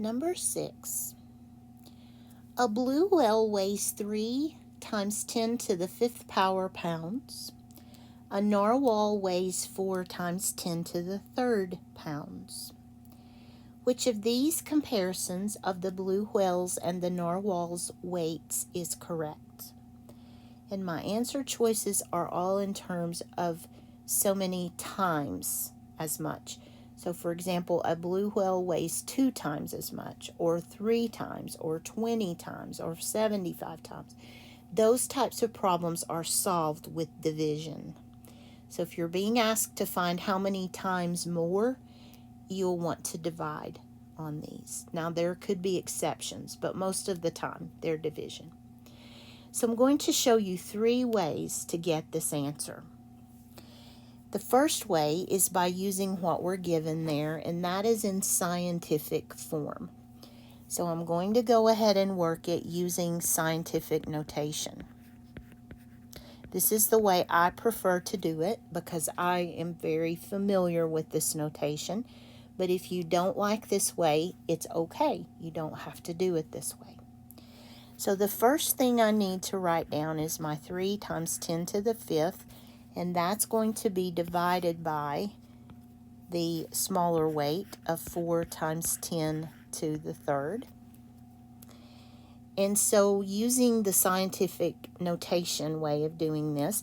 Number 6. A blue whale weighs 3 times 10 to the 5th power pounds. A narwhal weighs 4 times 10 to the 3rd pounds. Which of these comparisons of the blue whale's and the narwhal's weights is correct? And my answer choices are all in terms of so many times as much. So for example, a blue whale weighs 2 times as much, or 3 times, or 20 times, or 75 times. Those types of problems are solved with division. So if you're being asked to find how many times more, you'll want to divide on these. Now there could be exceptions, but most of the time they're division. So I'm going to show you 3 ways to get this answer. The first way is by using what we're given there, and that is in scientific form. So I'm going to go ahead and work it using scientific notation. This is the way I prefer to do it because I am very familiar with this notation. But if you don't like this way, it's okay. You don't have to do it this way. So the first thing I need to write down is my 3 times 10 to the 5th, and that's going to be divided by the smaller weight of 4 times 10 to the 3rd. And so using the scientific notation way of doing this,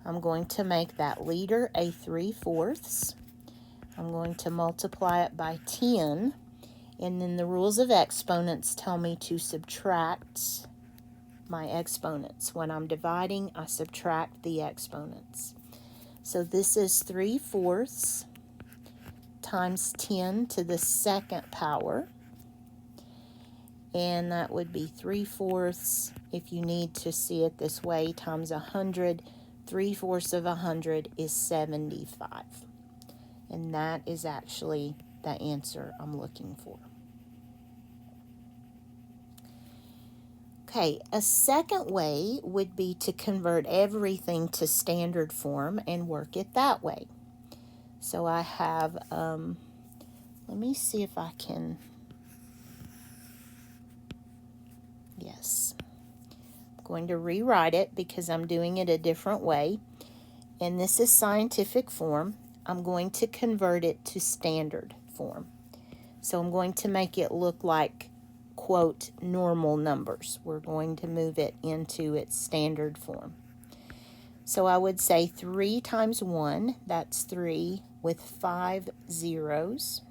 I'm going to make that liter a 3/4. I'm going to multiply it by 10, and then the rules of exponents tell me to subtract my exponents. When I'm dividing, I subtract the exponents. So this is 3/4 times 10 to the 2nd power. And that would be 3/4, if you need to see it this way, times 100. 3/4 of 100 is 75. And that is actually the answer I'm looking for. Okay, a second way would be to convert everything to standard form and work it that way. So I have, let me see if I can, yes. I'm going to rewrite it because I'm doing it a different way. And this is scientific form. I'm going to convert it to standard form. So I'm going to make it look like, quote, normal numbers. We're going to move it into its standard form. So I would say 3 times 1, that's 3 with 5 zeros.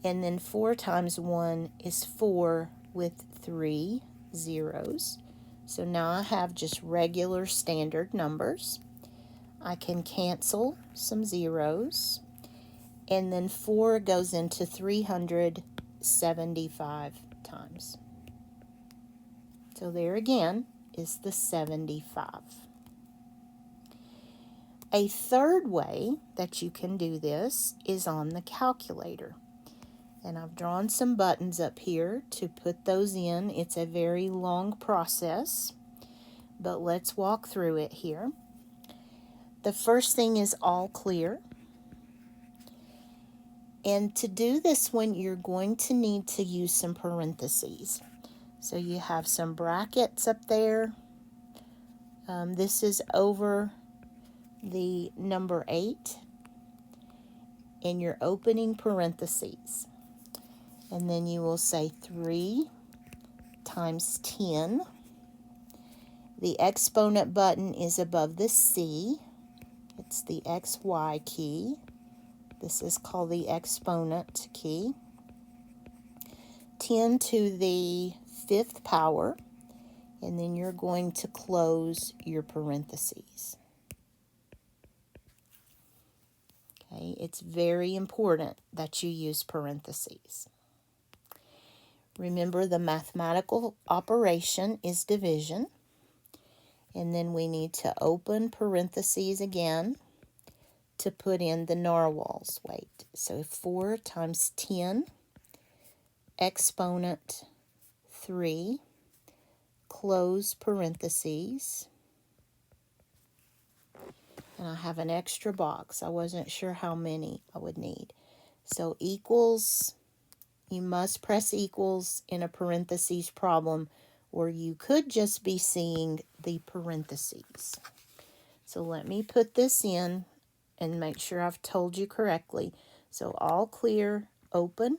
And then 4 times 1 is 4 with 3 zeros. So now I have just regular standard numbers. I can cancel some zeros. And then 4 goes into 375 times. So there again is the 75. A third way that you can do this is on the calculator. And I've drawn some buttons up here to put those in. It's a very long process, but let's walk through it here. The first thing is all clear. And to do this one, you're going to need to use some parentheses. So you have some brackets up there. This is over the number 8 in your opening parentheses. And then you will say 3 times 10. The exponent button is above the C. It's the XY key. This is called the exponent key. 10 to the 5th power, and then you're going to close your parentheses. Okay, it's very important that you use parentheses. Remember, the mathematical operation is division, and then we need to open parentheses again to put in the narwhal's weight. So 4 times 10, exponent 3, close parentheses, and I have an extra box. I wasn't sure how many I would need. So equals You must press equals in a parentheses problem, or you could just be seeing the parentheses. So let me put this in and make sure I've told you correctly. So all clear, open,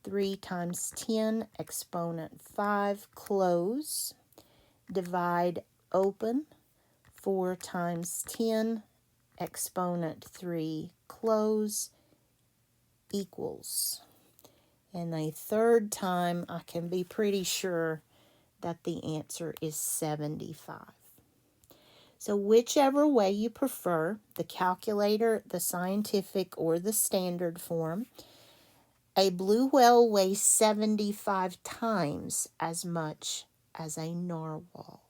3 times 10 exponent 5, close, divide, open, 4 times 10 exponent 3, close, equals. And a third time, I can be pretty sure that the answer is 75. So whichever way you prefer, the calculator, the scientific, or the standard form, a blue whale weighs 75 times as much as a narwhal.